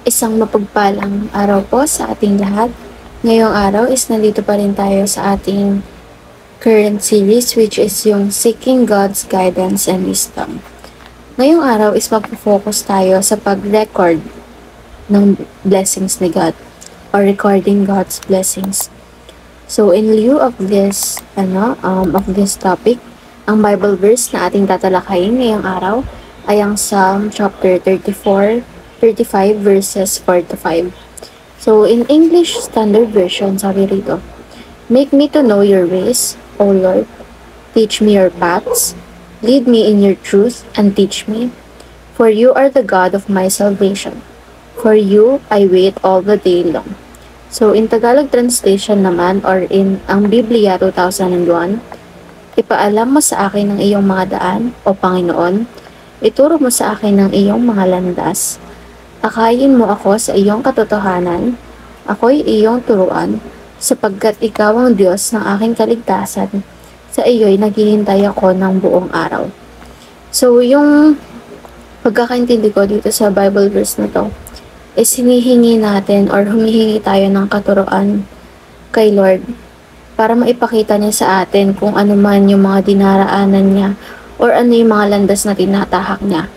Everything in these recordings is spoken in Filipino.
Isang mapagpalang araw po sa ating lahat. Ngayong araw is nandito pa rin tayo sa ating current series which is yung Seeking God's Guidance and Wisdom. Ngayong araw is magpo-focus tayo sa pag-record ng blessings ni God or recording God's blessings. So in lieu of this topic, ang Bible verse na ating tatalakayin ngayong araw ay ang Psalm chapter 35 verses 4 to 5. So in English Standard Version, sabi rito, "Make me to know your ways, O Lord. Teach me your paths. Lead me in your truth and teach me. For you are the God of my salvation. For you I wait all the day long." So in Tagalog translation naman or in ang Biblia 2001, "Ipaalam mo sa akin ang iyong mga daan, O Panginoon. Ituro mo sa akin ang iyong mga landas. Akayin mo ako sa iyong katotohanan. Ako'y iyong turuan, sapagkat ikaw ang Diyos ng aking kaligtasan. Sa iyo'y naghihintay ako ng buong araw." So yung pagkakaintindi ko dito sa Bible verse na to, is hinihingi natin or humihingi tayo ng katuruan kay Lord para maipakita niya sa atin kung ano man yung mga dinaraanan niya or ano yung mga landas na tinatahak niya.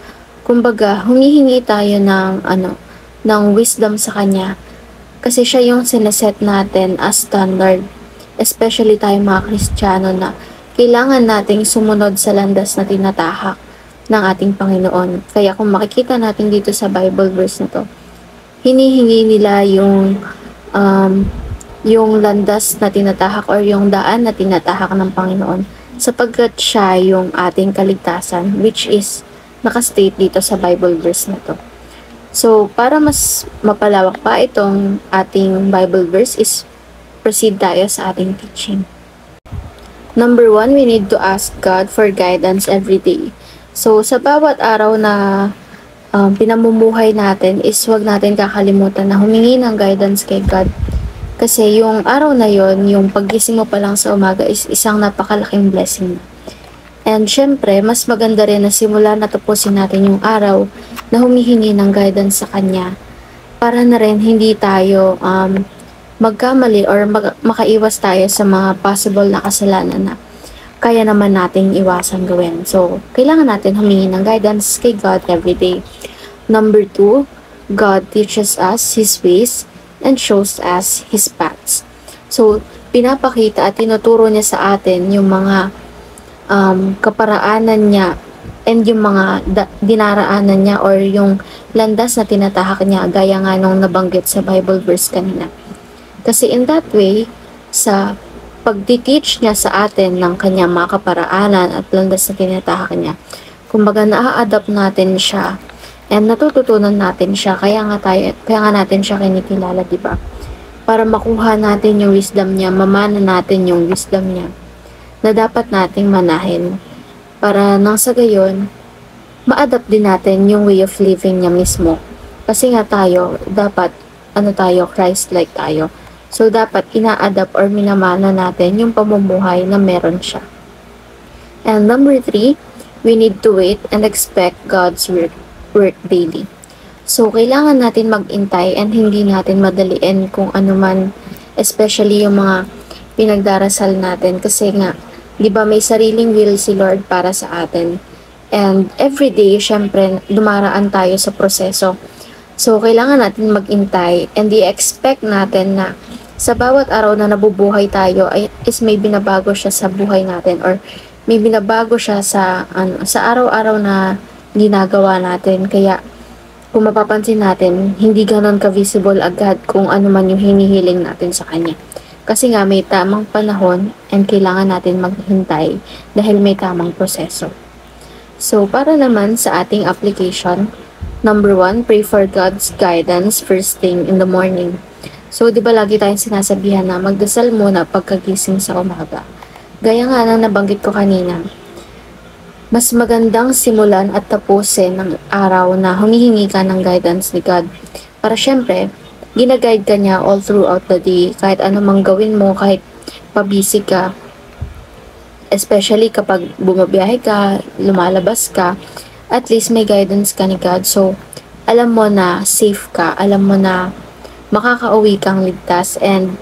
Kumbaga, humihingi tayo ng wisdom sa kanya kasi siya yung sineset natin as standard, especially tayo mga Kristiyano na kailangan nating sumunod sa landas na tinatahak ng ating Panginoon. Kaya kung makikita natin dito sa Bible verse na to, hinihingi nila yung landas na tinatahak or yung daan na tinatahak ng Panginoon sapagkat siya yung ating kaligtasan, which is nakastate dito sa Bible verse na to. So, para mas mapalawak pa itong ating Bible verse is proceed tayo sa ating teaching. Number 1, we need to ask God for guidance every day. So, sa bawat araw na pinamumuhay natin is huwag natin kakalimutan na humingi ng guidance kay God. Kasi yung araw na yon, yung paggising mo pa lang sa umaga is isang napakalaking blessing. And syempre, mas maganda rin na simula na tapusin natin yung araw na humihingi ng guidance sa Kanya para na rin hindi tayo magkamali or makaiwas tayo sa mga possible na kasalanan na kaya naman nating iwasan gawin. So, kailangan natin humingi ng guidance kay God every day. Number 2, God teaches us His ways and shows us His paths. So, pinapakita at tinuturo niya sa atin yung mga kaparaanan niya and yung mga dinaraanan niya or yung landas na tinatahak niya gaya nga nung nabanggit sa Bible verse kanina. Kasi in that way, sa pag-teach niya sa atin ng kanyang mga kaparaanan at landas na tinatahak niya, kumbaga na-adapt natin siya and natututunan natin siya, kaya nga natin siya kinikilala, di ba? Para makuha natin yung wisdom niya, mamana natin yung wisdom niya na dapat nating manahin para nang sa gayon ma-adapt din natin yung way of living niya mismo. Kasi nga tayo, dapat Christ-like tayo. So, dapat ina-adapt or minamana natin yung pamumuhay na meron siya. And number 3, we need to wait and expect God's work daily. So, kailangan natin mag-intay and hindi natin madaliin kung ano man, especially yung mga pinagdarasal natin. Kasi nga, di ba may sariling will si Lord para sa atin. And every day, syempre, dumaraan tayo sa proseso. So, kailangan natin mag-intay and i-expect natin na sa bawat araw na nabubuhay tayo is may binabago siya sa buhay natin or may binabago siya sa araw-araw na ginagawa natin. Kaya kung mapapansin natin, hindi ganon ka-visible agad kung ano man yung hinihiling natin sa Kanya. Kasi nga may tamang panahon and kailangan natin maghintay dahil may tamang proseso. So, para naman sa ating application, number 1, pray for God's guidance first thing in the morning. So, di ba lagi tayong sinasabihan na magdasal muna pagkagising sa umaga. Gaya nga nang nabanggit ko kanina, mas magandang simulan at tapusin ng araw na humihingi ka ng guidance ni God. Para syempre, ginaguide ka niya all throughout the day. Kahit ano mang gawin mo, kahit pabisi ka, especially kapag bumabiyahe ka, lumalabas ka, at least may guidance ka ni God. So, alam mo na safe ka, alam mo na makakauwi kang ligtas, and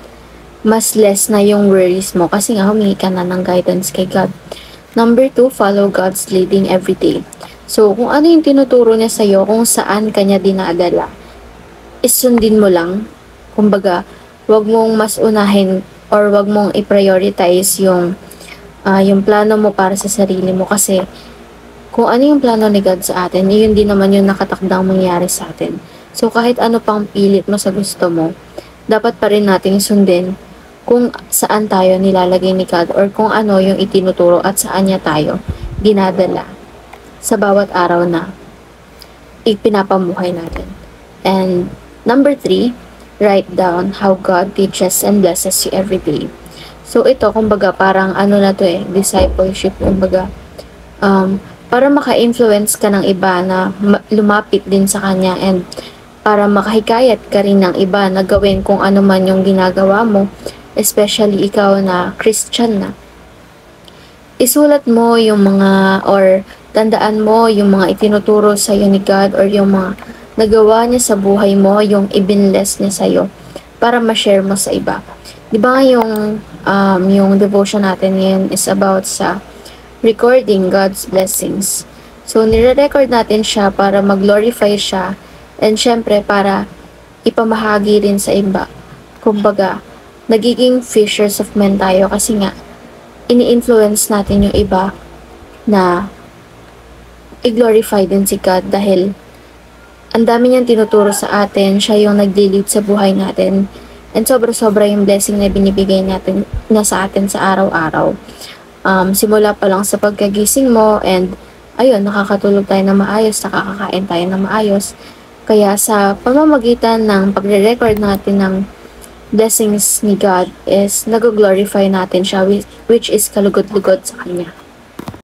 mas less na yung worries mo kasi nga humingi ka na ng guidance kay God. Number 2, follow God's leading every day. So, kung ano yung tinuturo niya sa'yo, kung saan kanya dinadala, isundin mo lang. Kumbaga, wag mong mas unahin or wag mong i-prioritize yung plano mo para sa sarili mo, kasi kung ano yung plano ni God sa atin, yun din naman yung nakatakdang mangyari sa atin. So, kahit ano pang pilit mo sa gusto mo, dapat pa rin nating sundin kung saan tayo nilalagay ni God or kung ano yung itinuturo at saan niya tayo dinadala sa bawat araw na ipinapamuhay natin. And number 3, write down how God teaches and blesses you every day. So, ito, kumbaga, parang ano na to discipleship, kumbaga, para maka-influence ka ng iba na lumapit din sa kanya, and para makahikayat ka rin ng iba na gawin kung ano man yung ginagawa mo, especially ikaw na Christian na. Isulat mo yung mga, or tandaan mo yung mga itinuturo sa iyo ni God or yung mga nagawa niya sa buhay mo, yung ibinless niya sa iyo para ma-share mo sa iba. Di ba nga yung devotion natin ngayon is about sa recording God's blessings. So, nire-record natin siya para mag-glorify siya, and syempre para ipamahagi rin sa iba. Kumbaga, nagiging fishers of men tayo kasi nga, ini-influence natin yung iba na i-glorify din si God dahil ang dami niyang tinuturo sa atin, siya yung nag-lead sa buhay natin, and sobra-sobra yung blessing na binibigay natin na sa atin sa araw-araw. Simula pa lang sa pagkagising mo, and ayun, nakakatulog tayo na maayos, nakakakain tayo na maayos. Kaya sa pamamagitan ng pagre-record natin ng blessings ni God is nag-glorify natin siya, which is kalugod-lugod sa Kanya.